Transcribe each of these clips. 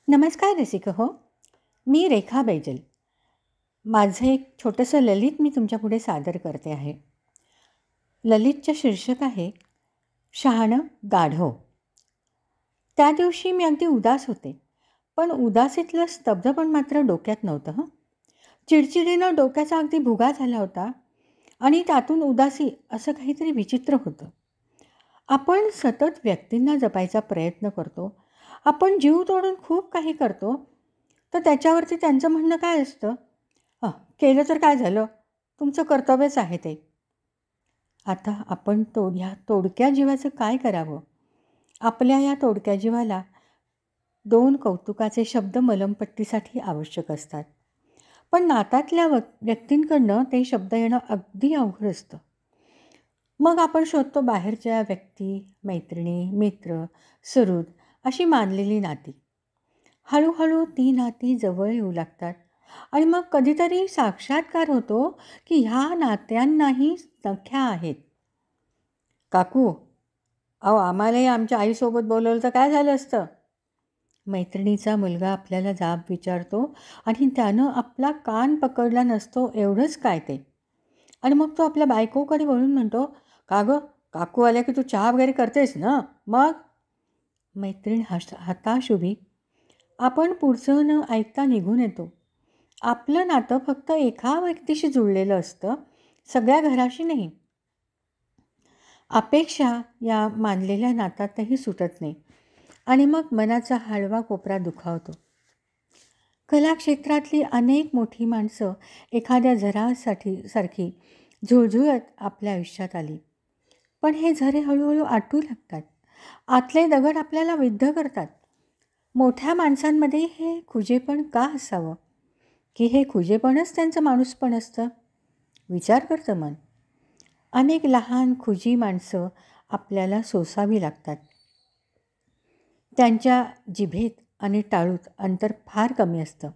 नमस्कार रसिक हो. मी रेखा बैजल. माझं एक छोटंसं ललित मी तुमच्यापुढे सादर करते आहे. ललितचं शीर्षक आहे शहाणं गाढव. त्या दिवशी मी अगदी उदास होते, पण उदासीतलं स्तब्धपण मात्र डोक्यात नव्हतं हं. चिडचिडीनं डोक्याचा अगदी भुगा झाला होता आणि त्यातून उदासी असं काहीतरी विचित्र होतं. आपण सतत व्यक्तींना जपायचा प्रयत्न करतो. आपण जीव तोडून खूप काही करतो, तर त्याच्यावरती त्यांचं म्हणणं काय असतं? हं, केलं तर काय झालं? तुमचं कर्तव्यच आहे ते. आता आपण ह्या तोडक्या जीवाचं काय करावं? आपल्या या तोडक्या जीवाला 2 कौतुकाचे शब्द मलमपट्टीसाठी आवश्यक असतात. पण नातातल्या व्यक्तींकडनं ते शब्द येणं अगदी अवघड असतं. मग आपण शोधतो बाहेरच्या व्यक्ती, मैत्रिणी, मित्र, सुहृद अशी मानलेली नाती. हळूहळू ती नाती जवळ येऊ लागतात आणि मग कधीतरी साक्षात्कार होतो की ह्या नात्यांनाही संख्या आहेत. काकू, अहो आम्हालाही आमच्या आईसोबत बोलवलं तर काय झालं असतं? मैत्रिणीचा मुलगा आपल्याला जाब विचारतो आणि त्यानं आपला कान पकडला नसतो एवढंच काय ते. आणि मग तो आपल्या बायकोकडे वळून म्हणतो, का गं, काकू आल्या की तू चहा वगैरे करतेस ना? मग मैत्रीण हताश उभी. आपण पुढचं न ऐकता निघून येतो. आपलं नातं फक्त एका व्यक्तीशी जुळलेलं असतं, सगळ्या घराशी नाही. अपेक्षा या मानलेल्या नातातही सुटत नाही आणि मग मनाचा हळवा कोपरा दुखावतो. कला क्षेत्रातली अनेक मोठी माणसं एखाद्या सारखी झुळझुळत आपल्या आयुष्यात आली. पण हे झरे हळूहळू आटू लागतात. आतले दगड आपल्याला विद्ध करतात. मोठ्या माणसांमध्ये हे खुजेपण का असावं? की हे खुजेपणच त्यांचं माणूसपण असतं? विचार करतं मन. अनेक लहान खुजी माणसं आपल्याला सोसावी लागतात. त्यांच्या जिभेत आणि टाळूत अंतर फार कमी असतं.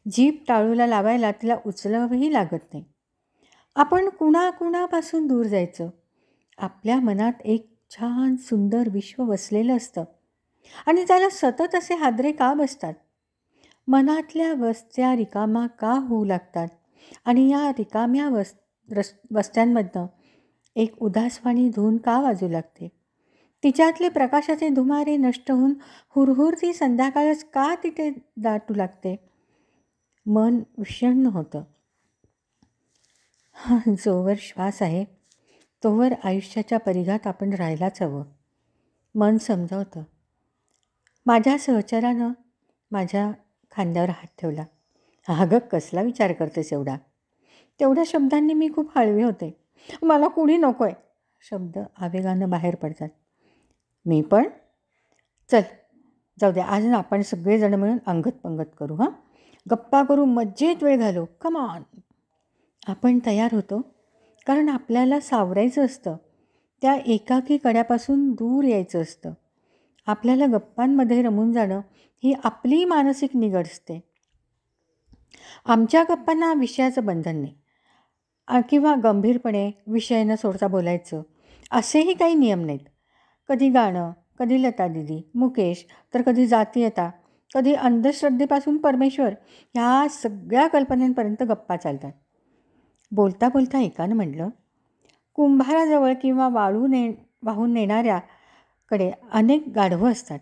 जीभ टाळूला लावायला तिला उचलावंही लागत नाही. आपण कुणापासून दूर जायचं? आपल्या मनात एक छान सुंदर विश्व वसलेलं असतं आणि त्याला सतत असे हादरे का बसतात? मनातल्या वस्त्या रिकामा का होऊ लागतात आणि या रिकाम्या वस्त्यांमधनं एक उदासवाणी धून का वाजू लागते? तिच्यातले प्रकाशाचे धुमारे नष्ट होऊन हुरहुरती संध्याकाळच का तिथे दाटू लागते? मन विषण्ण होतं. जोवर श्वास आहे तोवर आयुष्याच्या परिघात आपण राहायलाच हवं. मन समजावतं. माझ्या सहचरानं माझ्या खांद्यावर हात ठेवला. अगं, कसला विचार करतेस एवढा? तेवढ्या शब्दांनी मी खूप हळवे होते. मला कुणी नको आहे. शब्द आवेगानं बाहेर पडतात. मी पण? चल, जाऊ दे, आज ना आपण सगळेजण मिळून अंगत पंगत करू. हां, गप्पा करू, मज्जेत वेळ घालू. Come on. आपण तयार होतो कारण आपल्याला सावरायचं असतं. त्या एकाकी कड्यापासून दूर यायचं असतं. आपल्याला गप्पांमध्ये रमून जाणं ही आपली मानसिक निगड असते. आमच्या गप्पांना विषयाचं बंधन नाही किंवा गंभीरपणे विषय न सोडता बोलायचं असेही काही नियम नाहीत. कधी गाणं, कधी लता दीदी, मुकेश, तर कधी जातीयता, कधी अंधश्रद्धेपासून परमेश्वर, ह्या सगळ्या कल्पनांपर्यंत गप्पा चालतात. बोलता बोलता एकानं म्हटलं, कुंभाराजवळ किंवा वाहून नेणाऱ्याकडे अनेक गाढवं असतात.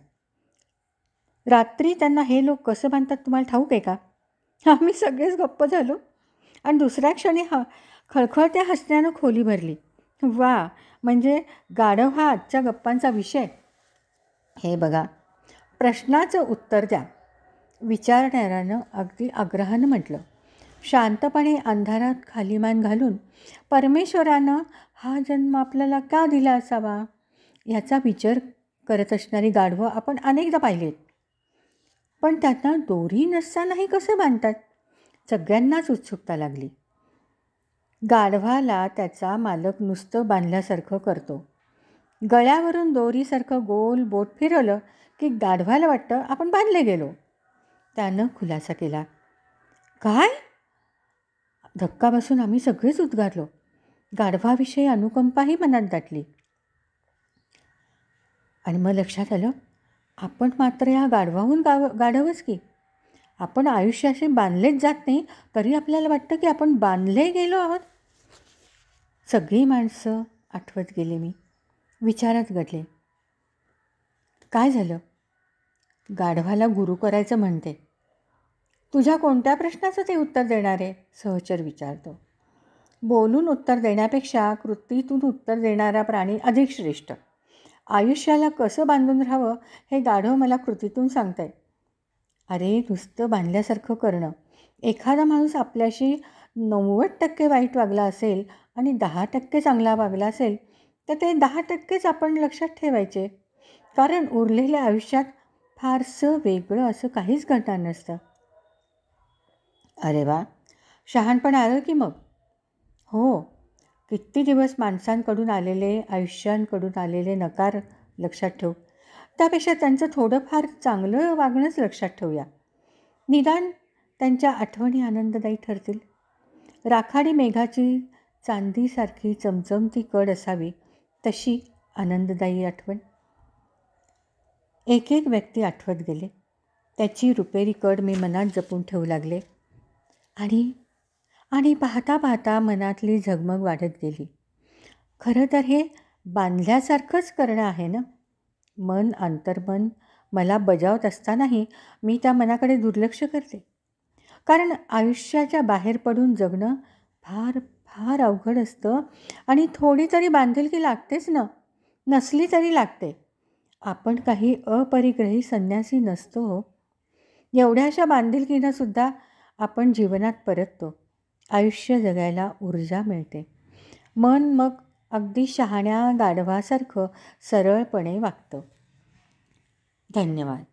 रात्री त्यांना हे लोक कसं बांधतात तुम्हाला ठाऊक आहे का? आम्ही सगळेच गप्प झालो आणि दुसऱ्या क्षणी खळखळत्या हसण्यानं खोली भरली. वा, म्हणजे गाढव हा आजच्या गप्पांचा विषय? हे बघा, प्रश्नाचं उत्तर द्या, विचारणाऱ्यानं अगदी आग्रहानं म्हटलं. शांतपणे अंधारात खाली मान घालून परमेश्वरानं हा जन्म आपल्याला का दिला असावा ह्याचा विचार करत असणारी गाढवं आपण अनेकदा पाहिलेत. पण त्यांना दोरी नसतानाही कसं बांधतात? सगळ्यांनाच उत्सुकता लागली. गाढवाला त्याचा मालक नुसतं बांधल्यासारखं करतो. गळ्यावरून दोरीसारखं गोल बोट फिरवलं की गाढवाला वाटतं आपण बांधले गेलो. त्यानं खुलासा केला. काय? धक्का बसून आम्ही सगळेच उद्गारलो. गाढवाविषयी अनुकंपाही मनात दाटली. आणि मग लक्षात आलं, आपण मात्र या गाढवाहून गाढवच की. आपण आयुष्याशी बांधलेच जात नाही, तरी आपल्याला वाटतं की आपण बांधले गेलो आहोत. सगळी माणसं आठवत गेली मी. विचारात घडले. काय झालं? गाढवाला गुरु करायचं म्हणते. तुझ्या कोणत्या प्रश्नाचं ते उत्तर देणार आहे? सहचर विचारतो. बोलून उत्तर देण्यापेक्षा कृतीतून उत्तर देणारा प्राणी अधिक श्रेष्ठ. आयुष्याला कसं बांधून राहावं हे गाढव मला कृतीतून सांगताय. अरे नुसतं बांधल्यासारखं करणं. एखादा माणूस आपल्याशी 90% वाईट वागला असेल आणि 10% चांगला वागला असेल तर ते 10%च आपण लक्षात ठेवायचे. कारण उरलेल्या आयुष्यात फारसं वेगळं असं काहीच घडणार नसतं. अरे वा, शहाणपण आलं की मग. हो, किती दिवस माणसांकडून आलेले, आयुष्यांकडून आलेले नकार लक्षात ठेवू. त्यापेक्षा त्यांचं थोडंफार चांगलं वागणंच लक्षात ठेवूया. निदान त्यांच्या आठवणी आनंददायी ठरतील. राखाडी मेघाची चांदीसारखी चमचमती कड असावी तशी आनंददायी आठवण. एक एक व्यक्ती आठवत गेले. त्याची रुपेरी कड मी मनात जपून ठेवू लागले. आणि पाहता पाहता मनातली झगमग वाढत गेली. खरं तर हे बांधल्यासारखंच करणं आहे ना. मन अंतर्मन मला बजावत असतानाही मी त्या मनाकडे दुर्लक्ष करते. कारण आयुष्याच्या बाहेर पडून जगणं फार फार अवघड असतं आणि थोडी तरी बांधिलकी लागतेच ना. नसली तरी लागते. आपण काही अपरिग्रही संन्यासी नसतो. एवढ्याशा बांधिलकीनं सुद्धा आपण जीवनात परततो. आयुष्य जगायला ऊर्जा मिळते. मन मग अगदी शहाण्या गाढवासारखं सरळपणे वागतं. धन्यवाद.